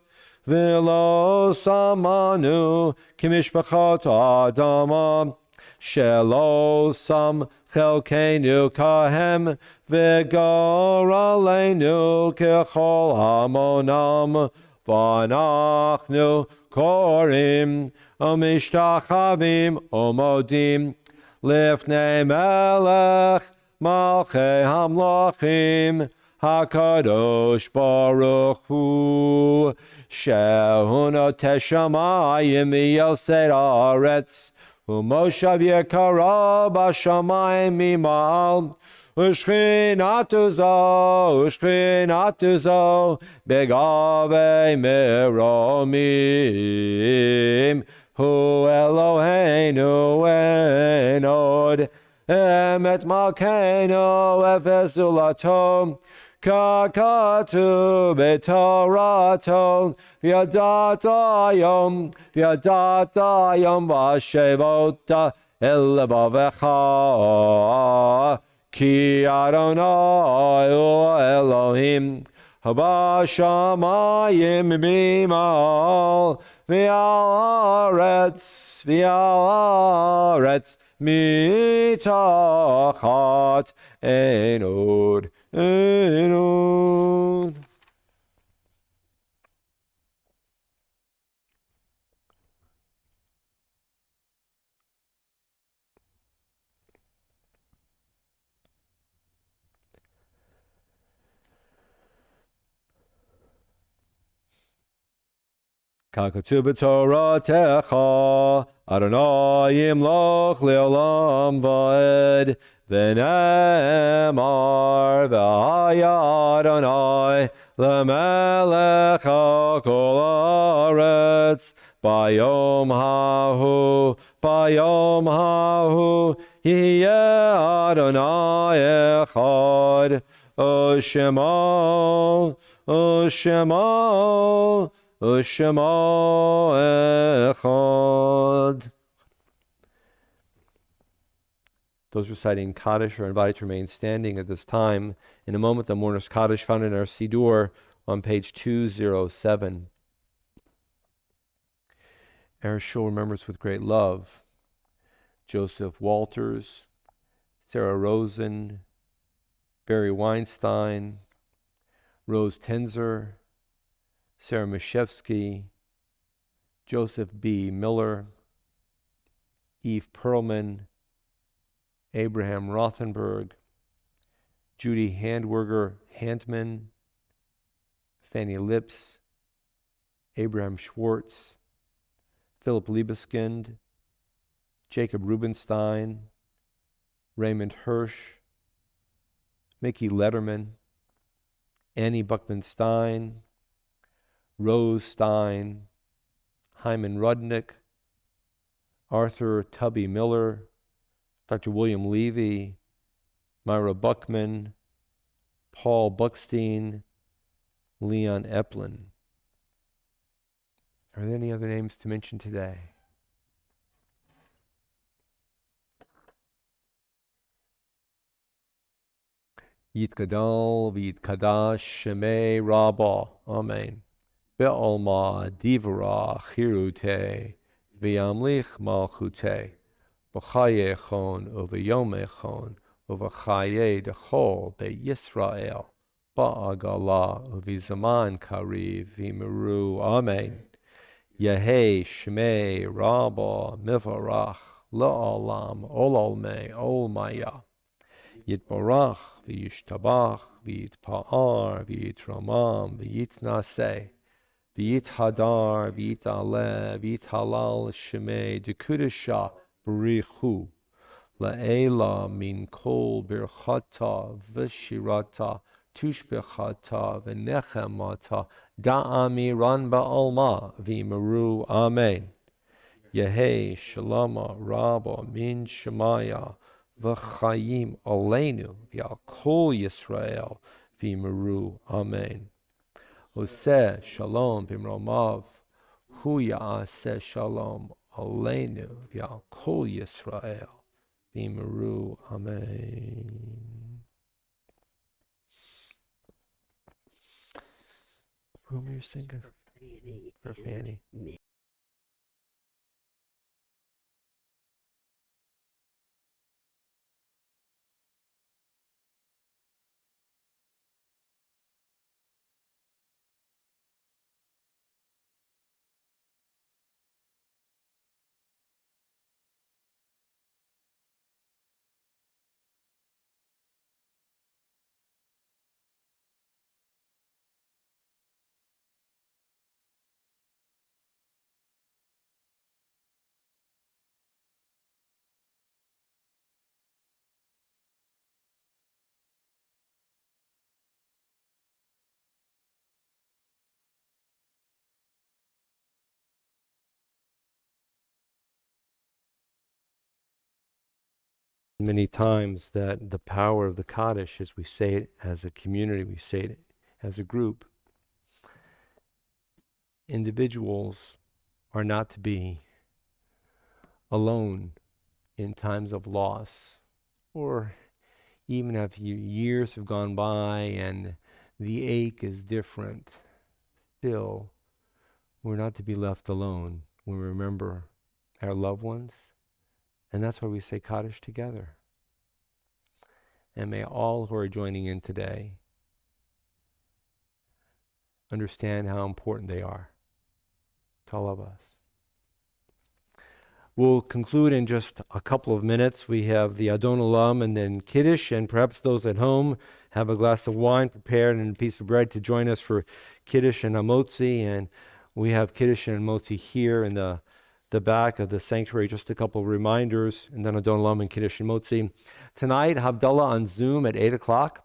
S1: v'lo samanu kimishpachot adama, shelo sam chelkeinu kahem, v'gor aleinu kechol hamonam, v'anachnu korim, umishtachavim, umodim, lifnei melech, malchei hamlachim, HaKadosh Baruch Hu, Shehunot Teshamayim v'yosed haaretz, u'moshav yekara b'shamayim mimal, Ushchinatu zo, begavei meromim, Hu Eloheinu enod, Emet malkeinu efes ulatom, ככתוב בתורתו, וידעת היום והשבות אל לבבך, כי אדוני הוא אלוהים, בשמיים ממעל, ועל הארץ מתחת אין עוד. ככתוב בתורתך, אדוני ימלוך לעולם ועד, ונאמר, והיה אדוני למלך על כל הארץ, ביום ההוא יהיה אדוני אחד, ושמו echad. Those reciting Kaddish are invited to remain standing at this time. In a moment, the mourner's Kaddish found in our Siddur on page 207. Our shul remembers with great love Joseph Walters, Sarah Rosen, Barry Weinstein, Rose Tenzer, Sarah Mishevsky, Joseph B. Miller, Eve Perlman, Abraham Rothenberg, Judy Handman, Fanny Lips, Abraham Schwartz, Philip Liebeskind, Jacob Rubenstein, Raymond Hirsch, Mickey Letterman, Annie Buckman-Stein, Rose Stein, Hyman Rudnick, Arthur Tubby Miller, Dr. William Levy, Myra Buckman, Paul Buckstein, Leon Eplin. Are there any other names to mention today? Yitgadal v'yitkadash shemei Rabbah. Amen. Be'alma divra chirute v'yamlich malchute b'chayechon uv'yomechon uv'chaye dechol be'Yisrael ba'agala uv'zaman kariv v'miru. Amen. Yehei shmei Rabbah mivarach la'olam olalme olmaya. Yitbarach v'yishtabach v'yitpa'ar v'yitramam v'yitnaseh v'yithadar v'yit'aleh v'yithalal shemei dekudesha b'richu la'ela min kol birchata v'shirata tushbechata v'nechemata da'ami ran ba'alma v'miru. Amen. Yehei shalama rabba min shemaya v'chayim aleinu v'al kol Yisrael v'miru. Amen. Oseh shalom b'mromav hu ya'aseh shalom aleinu v'al kol Yisrael v'miru. Amen. Whom are you singing? For Fanny. many times that the power of the Kaddish, as we say it as a community, we say it as a group, individuals are not to be alone in times of loss, or even if years have gone by and the ache is different, still, we're not to be left alone. We remember our loved ones, and that's why we say Kaddish together. And may all who are joining in today understand how important they are to all of us. We'll conclude in just a couple of minutes. We have the Adon Olam and then Kiddush, and perhaps those at home have a glass of wine prepared and a piece of bread to join us for Kiddush and Amotzi. And we have Kiddush and Amotzi here in the back of the sanctuary. Just a couple of reminders, and then Adon Olam and Kiddush and Amotzi. Tonight, Havdalah on Zoom at 8 o'clock.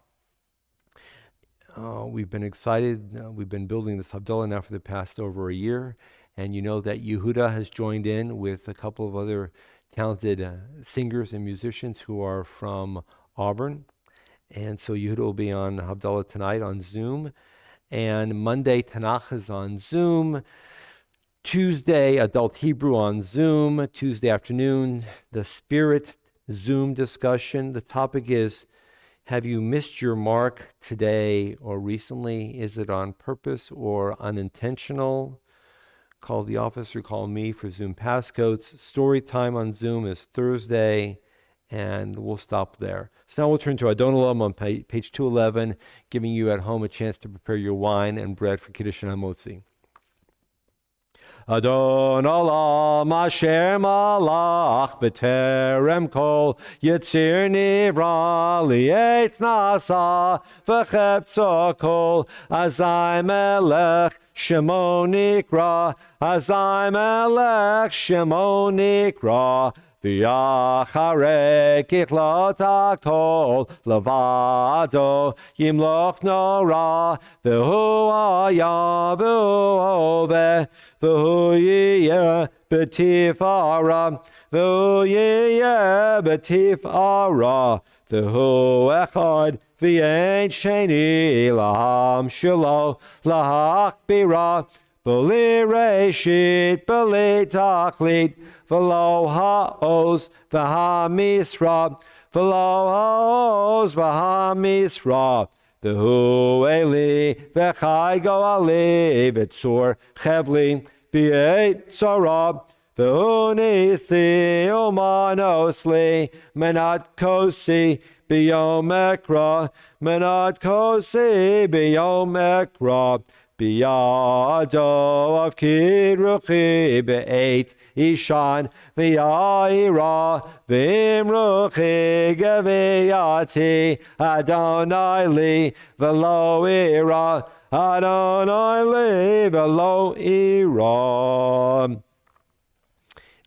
S1: We've been excited. We've been building this Havdalah now for the past over a year. And you know that Yehuda has joined in with a couple of other talented singers and musicians who are from Auburn. And so Yehuda will be on Havdalah tonight on Zoom. And Monday, Tanakh is on Zoom. Tuesday, Adult Hebrew on Zoom. Tuesday afternoon, the Spirit Zoom discussion. The topic is, have you missed your mark today or recently? Is it on purpose or unintentional? Call the office or call me for Zoom passcodes. Story time on Zoom is Thursday, and we'll stop there. So now we'll turn to Adon Olam on page 211, giving you at home a chance to prepare your wine and bread for Kiddush and Hamotzi. Adon Olam asher malach b'terem kol yitzir nivra li'etz nasa v'cheptzo kol azai melech shemo nikra azai melech shemo nikra v'yacharei kichlot hakol levado yimloch nora v'hu haya v'hu oveh v'hu yiyeh b'tifara v'hu yiyeh b'tifara v'hu echad v'yein sheni laham shelo lahachbira b'li reshit b'li tachlit v'lo ha'oz v'ha'misra v'lo ha'oz v'ha'misra v'hu eli v'chai go'ali v'tzur chevli b'yeit tzara v'hu nithi umanosli menat kosi b'yom ekra menat kosi b'yom ekra biyado of kidruchi be'eit ishan v'yaira v'imruchi geviyati Adonai li v'lo ira Adonai li v'lo ira.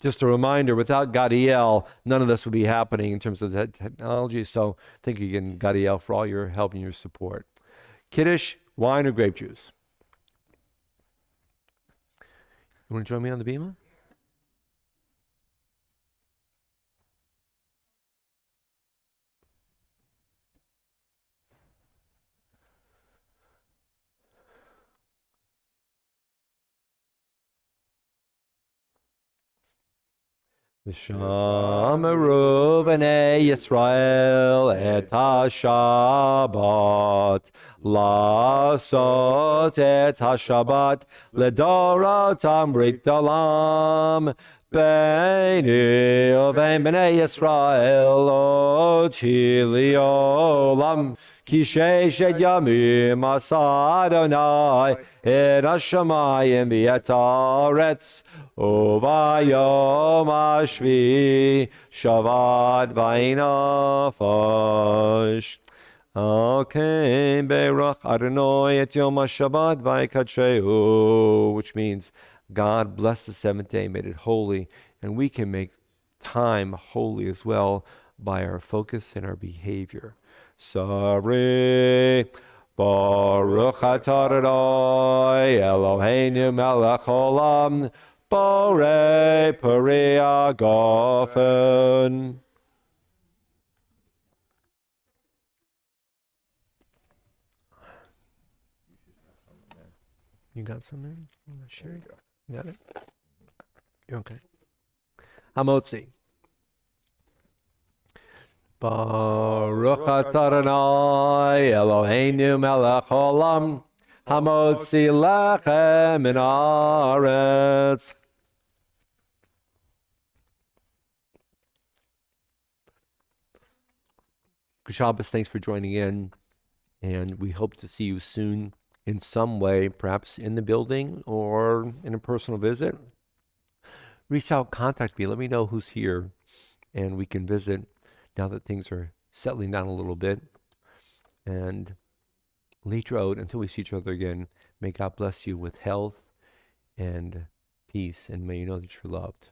S1: Just a reminder, without Gadiel, none of this would be happening in terms of the technology, so thank you again, Gadiel, for all your help and your support. Kiddush, wine or grape juice? You want to join me on the bima? V'shameru b'nei Yisrael et ha-Shabbat la'asot et ha-Shabbat l'dorotam brit olam b'nei uvein b'nei Yisrael oti li'olam ki sheshet yamim asa Adonai et ha-shamayim v'et haaretz Uvayom Ashvi Shabbat Vainafash Okay, Berach Adonai et Yom HaShabbat Vaikadsheu, which means God bless the seventh day, made it holy, and we can make time holy as well by our focus and our behavior. Sorry. Baruch atah Adonai Eloheinu melech olam Borei Peri Agofen. You got something? You wanna share it? You got it? You're okay. Hamotzi. Baruch atah Adonai Eloheinu melech haolam hamotzi lechem min haaretz. Good Shabbos, thanks for joining in, and we hope to see you soon in some way, perhaps in the building or in a personal visit. Reach out, contact me, let me know who's here, and we can visit now that things are settling down a little bit. And later out, until we see each other again, may God bless you with health and peace, and may you know that you're loved.